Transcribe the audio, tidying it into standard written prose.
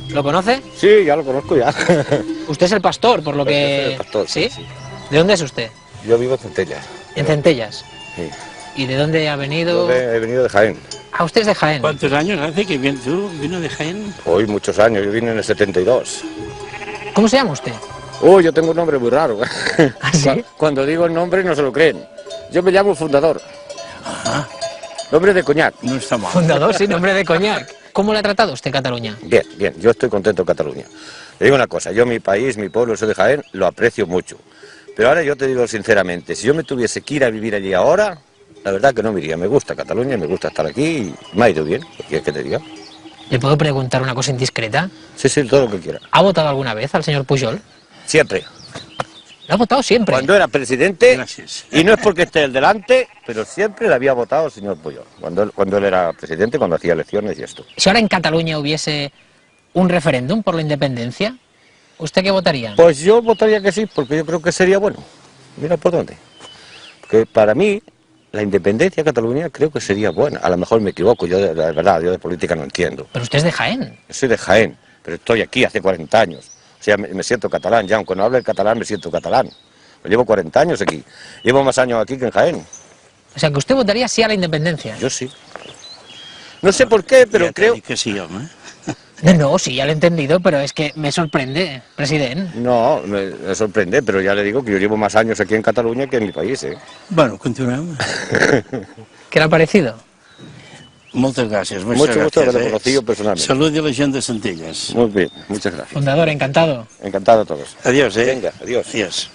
¿Lo conoce? Sí, ya lo conozco ya. Usted es el pastor, por lo Yo soy que... el pastor, ¿Sí? sí. ¿De dónde es usted? Yo vivo en Centellas. En Centellas. Sí. ¿Y de dónde ha venido? He venido de Jaén. Ah, usted es de Jaén. ¿Cuántos años hace que vino de Jaén? Hoy muchos años, yo vine en el 72. ¿Cómo se llama usted? Yo tengo un nombre muy raro. ¿Ah, sí? Cuando digo el nombre no se lo creen. Yo me llamo Fundador. Ajá. Nombre de Coñac. No está mal. Fundador, sí, nombre de Coñac. ¿Cómo le ha tratado usted Cataluña? Bien, bien, yo estoy contento en Cataluña. Le digo una cosa, yo mi país, mi pueblo, soy de Jaén, lo aprecio mucho. Pero ahora yo te digo sinceramente, si yo me tuviese que ir a vivir allí ahora, la verdad que no me iría. Me gusta Cataluña, me gusta estar aquí y me ha ido bien. ¿Qué quieres que te diga? ¿Le puedo preguntar una cosa indiscreta? Sí, sí, todo lo que quiera. ¿Ha votado alguna vez al señor Pujol? Siempre. Lo ha votado siempre. Cuando era presidente, Gracias. y no es porque esté el delante, pero siempre le había votado al señor Pujol. Cuando él era presidente, cuando hacía elecciones y esto. Si ahora en Cataluña hubiese un referéndum por la independencia, ¿usted qué votaría? Pues yo votaría que sí, porque yo creo que sería bueno. Mira por dónde. Porque para mí, la independencia de Cataluña creo que sería buena. A lo mejor me equivoco, yo de verdad, yo de política no entiendo. Pero usted es de Jaén. Yo soy de Jaén, pero estoy aquí hace 40 años. O sea, me siento catalán ya, aunque no hable el catalán, me siento catalán. Pero llevo 40 años aquí. Llevo más años aquí que en Jaén. O sea, que usted votaría sí a la independencia. Yo sí. No sé por qué, pero Ya te creo... dic que sí, home. No, sí, ya lo he entendido, pero es que me sorprende, presidente. No, me sorprende, pero ya le digo que yo llevo más años aquí en Cataluña que en mi país, ¿eh? Bueno, continuem. ¿Qué le ha parecido? Moltes gràcies. Mucho gusto haberlo conocido personalmente. Salut a la gent de Centelles. Muy bien, muchas gracias. Fundador, encantado. Encantado a todos. Adiós, eh? Venga, adiós. Adiós.